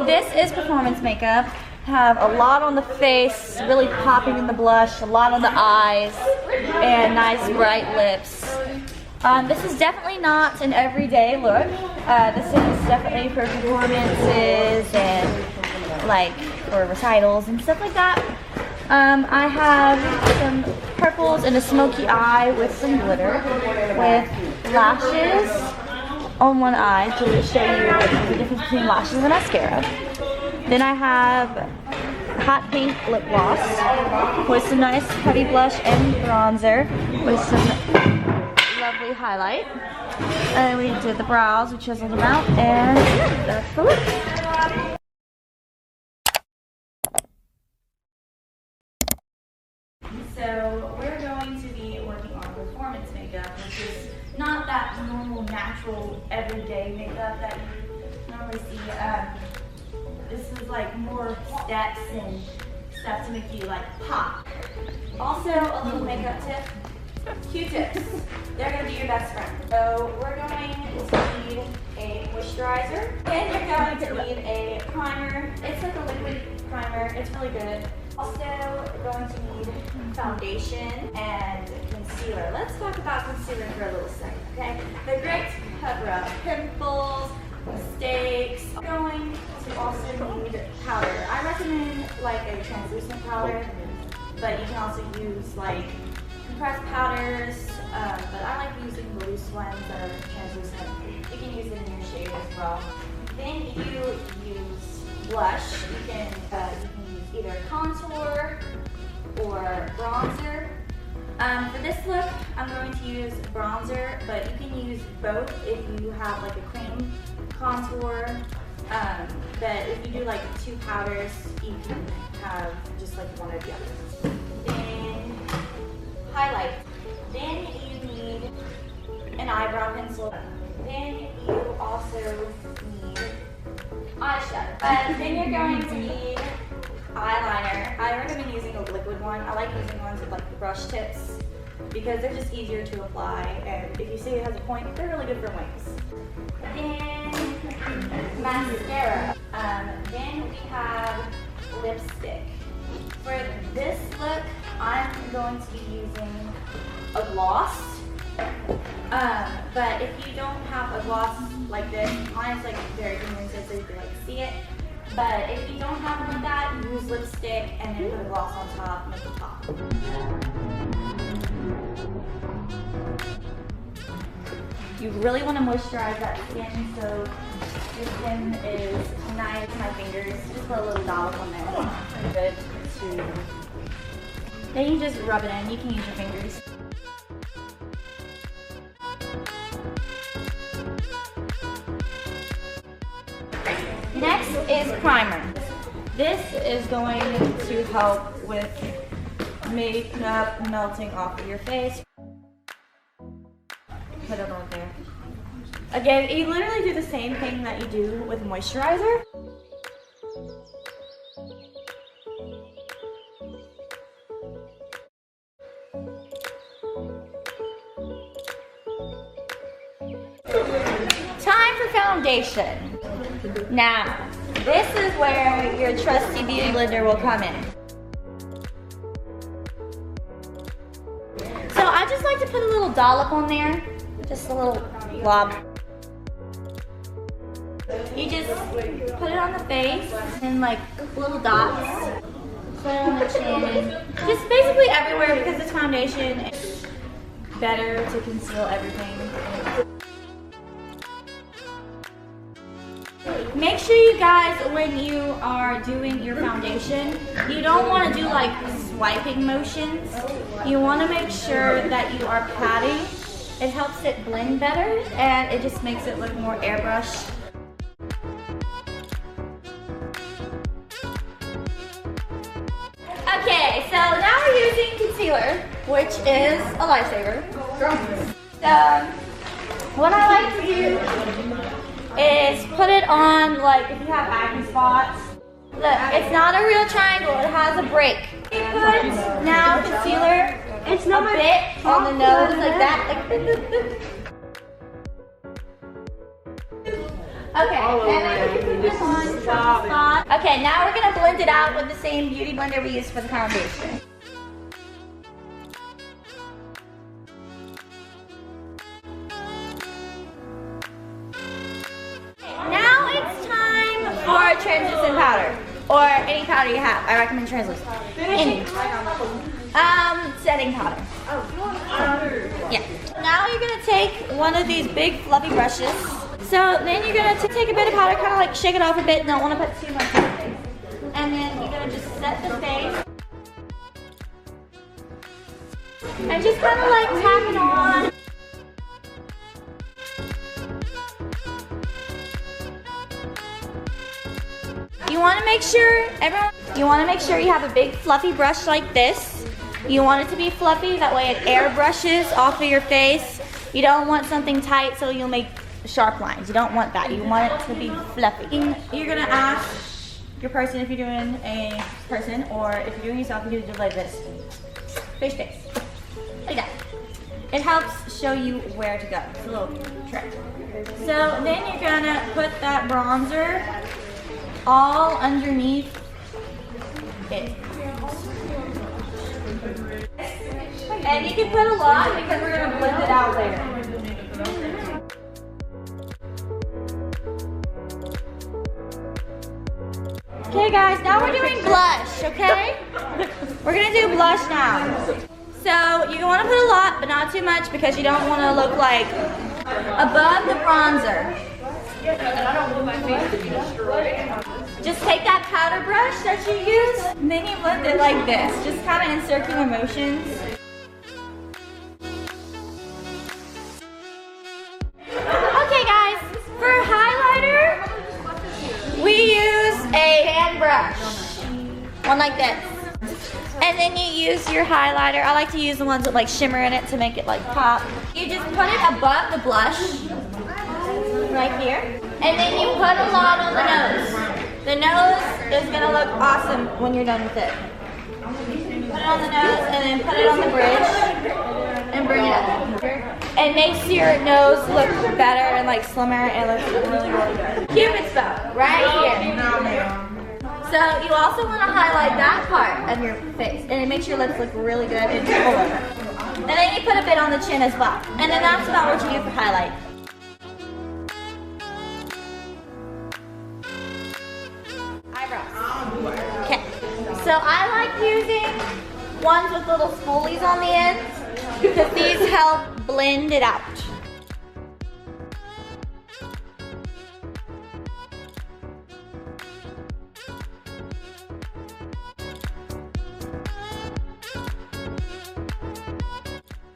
This is performance makeup. Have a lot on the face, really popping in the blush, a lot on the eyes, and nice bright lips. This is definitely not an everyday look. This is definitely for performances and like for recitals and stuff like that. I have some purples and a smoky eye with some glitter, with lashes on one eye to show you the difference between lashes and mascara. Then I have hot pink lip gloss with some nice heavy blush and bronzer with some lovely highlight. And we did the brows, we chiseled them out, and yeah, that's the look. So we're going to be working on performance makeup, which is not that normal, natural, everyday makeup that you normally see. This is like more steps and stuff to make you like pop. Also, a little makeup tip, Q-tips. They're gonna be your best friend. So we're going to need a moisturizer, and you're going to need a primer. It's like a liquid primer, it's really good. Also, we're going to need foundation and concealer. Let's talk about concealer for a little second, okay? They're great to cover up pimples, mistakes. I'm going to also need powder. I recommend like a translucent powder, but you can also use like compressed powders, but I like using the loose ones that are translucent. You can use it in your shade as well. Then you use blush. You can use either contour or bronzer. For this look, I'm going to use bronzer, but you can use both if you have like a cream contour. But if you do like two powders, you can have just like one or the other. Then highlight. Then you need an eyebrow pencil. Then you also need eyeshadow. But then you're going to need eyeliner. I recommend using a liquid one. I like using ones with like the brush tips because they're just easier to apply, and if you see it has a point, they're really good for wings. Then mascara. Then we have lipstick. For this look, I'm going to be using a gloss. But if you don't have a gloss like this, mine is like very pigmented so you can like see it. But if you don't have one like that, use lipstick and then put a gloss on top, make it pop. You really want to moisturize that skin so your skin is nice. My fingers, just put a little dollop on there. Good to. Then you just rub it in. You can use your fingers. Next is primer. This is going to help with makeup melting off of your face. Put it on there. Again, you literally do the same thing that you do with moisturizer. Time for foundation. Now, this is where your trusty beauty blender will come in. So I just like to put a little dollop on there, just a little blob. You just put it on the face and like little dots. Put it on the chin. Just basically everywhere because this foundation is better to conceal everything. Make sure you guys, when you are doing your foundation, you don't want to do like swiping motions. You want to make sure that you are patting. It helps it blend better and it just makes it look more airbrushed. Okay, so now we're using concealer, which is a lifesaver. So, what I like to do is put it on, like if you have acne spots. Look, it's not a real triangle, it has a break. You put now concealer a bit on the nose like that. Okay, and then you can put this on spot. Okay, now we're gonna blend it out with the same beauty blender we used for the foundation. Now it's time for translucent powder, or any powder you have. I recommend translucent. Any. Setting powder. Yeah. Now you're gonna take one of these big fluffy brushes. So then you're gonna take a bit of powder, kind of like shake it off a bit. Don't want to put too much in the face. And then you're gonna just set the face. And just kind of like tap it on. You want to make sure you have a big fluffy brush like this. You want it to be fluffy, that way it airbrushes off of your face. You don't want something tight so you'll make sharp lines. You don't want that. You want it to be fluffy. You're gonna ask your person if you're doing a person, or if you're doing yourself, you do it like this. Fish face. Like that. It helps show you where to go. It's a little trick. So then you're gonna put that bronzer all underneath it. And you can put a lot because we're going to blend it out later. Okay guys, now we're doing blush, okay? We're going to do blush now. So you want to put a lot, but not too much because you don't want to look like above the bronzer. I don't want my face to be destroyed. Just take that powder brush that you use, and then you blend it like this, just kind of in circular motions. Okay guys, for highlighter, we use a hand brush, one like this. And then you use your highlighter. I like to use the ones with like shimmer in it to make it like pop. You just put it above the blush, right here. And then you put a lot on the nose. The nose is going to look awesome when you're done with it. Put it on the nose and then put it on the bridge and bring it up. It makes your nose look better and like slimmer and looks really, really good. Cupid's bow, right here. So you also want to highlight that part of your face, and it makes your lips look really good and full over. And then you put a bit on the chin as well. And then that's about what you do for highlight. Okay, so I like using ones with little spoolies on the ends because these help blend it out.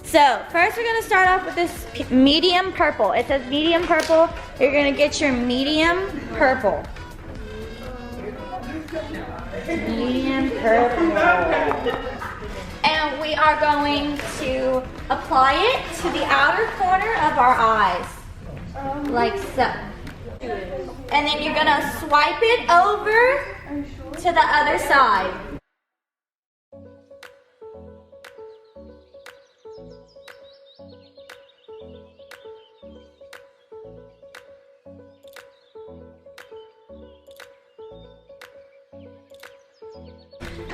So first we're going to start off with this medium purple. It says medium purple. You're going to get your medium purple. Medium purple. And we are going to apply it to the outer corner of our eyes. Like so. And then you're going to swipe it over to the other side.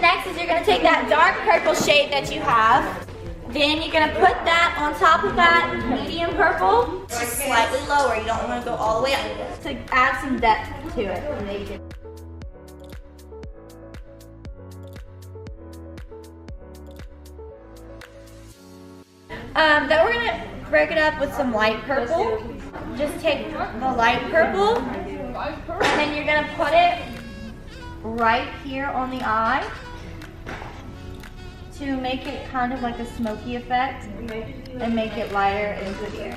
Next is you're going to take that dark purple shade that you have. Then you're going to put that on top of that medium purple, just slightly lower. You don't want to go all the way up to add some depth to it. Then we're going to break it up with some light purple. Just take the light purple, and then you're going to put it right here on the eye to make it kind of like a smoky effect and make it lighter and prettier.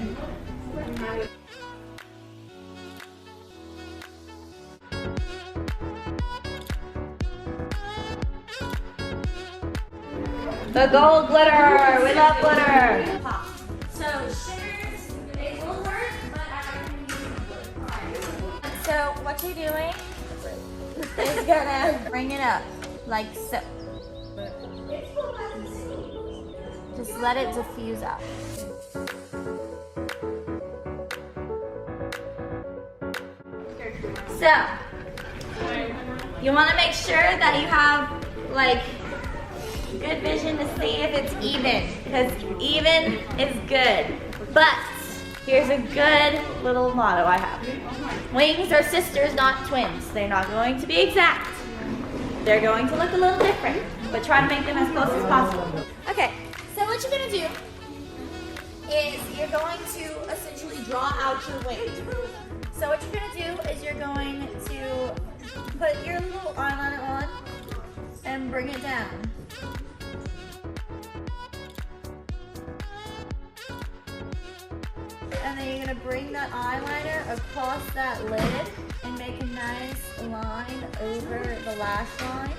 The gold glitter! We love glitter! So shimmers, they will work, but I recommend. So what you're doing is gonna bring it up like so. Just let it diffuse out. So, you want to make sure that you have like good vision to see if it's even, because even is good. But here's a good little motto I have. Wings are sisters, not twins. They're not going to be exact. They're going to look a little different, but try to make them as close as possible. Okay, so what you're gonna do is you're going to essentially draw out your wing. So what you're gonna do is you're going to put your little eyeliner on and bring it down. And then you're gonna bring that eyeliner across that lid and make a nice line over the lash line.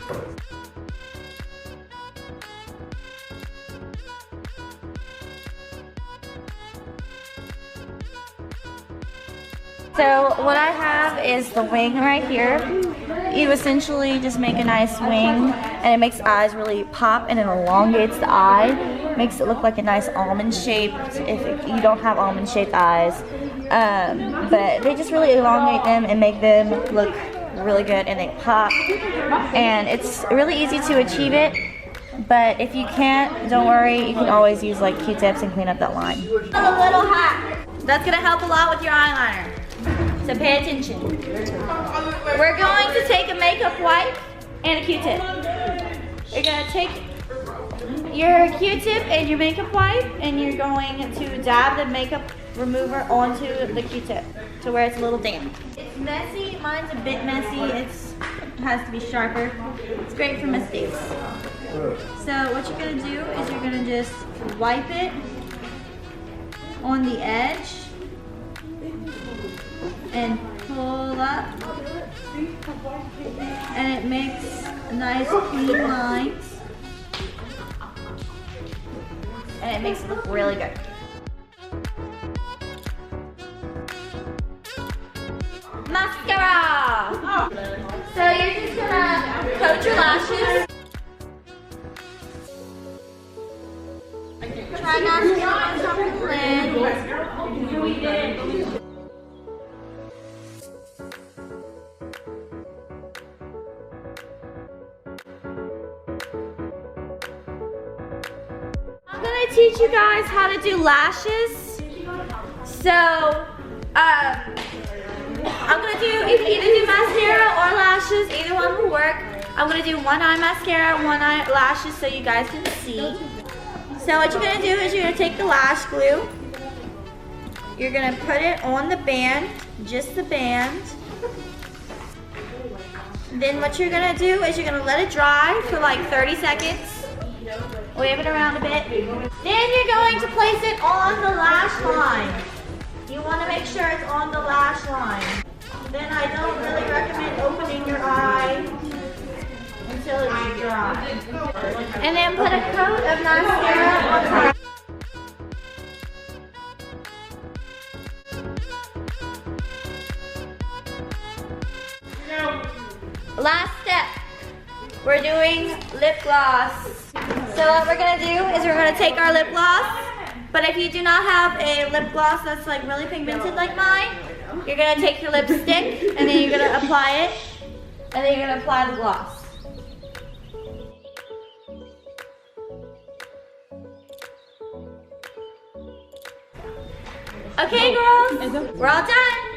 So what I have is the wing right here. You essentially just make a nice wing and it makes the eyes really pop and it elongates the eye. Makes it look like a nice almond shaped if you don't have almond shaped eyes. But they just really elongate them and make them look really good and they pop. And it's really easy to achieve it. But if you can't, don't worry, you can always use like Q-tips and clean up that line. A little hack. That's gonna help a lot with your eyeliner. So pay attention. We're going to take a makeup wipe and a Q-tip. You're gonna take your Q-tip and your makeup wipe and you're going to dab the makeup remover onto the Q-tip to where it's a little damp. It's messy, mine's a bit messy, it has to be sharper. It's great for mistakes. So what you're gonna do is you're gonna just wipe it on the edge and pull up, and it makes nice clean lines, and it makes it look really good. Mascara! So you're just gonna coat your lashes. Try not to get on top of the lid. I'm gonna teach you guys how to do lashes. So, I'm gonna do, you can either do mascara or lashes, either one will work. I'm gonna do one eye mascara, one eye lashes so you guys can see. So what you're gonna do is you're gonna take the lash glue, you're gonna put it on the band, just the band. Then what you're gonna do is you're gonna let it dry for like 30 seconds. Wave it around a bit. Then you're going to place it on the lash line. You wanna make sure it's on the lash line. Then I don't really recommend opening your eye until it's dry. And then put a coat of mascara on top. Last step, we're doing lip gloss. So what we're gonna do is we're gonna take our lip gloss, but if you do not have a lip gloss that's like really pigmented like mine, you're gonna take your lipstick and then you're gonna apply it, and then you're gonna apply the gloss. Okay, girls, we're all done.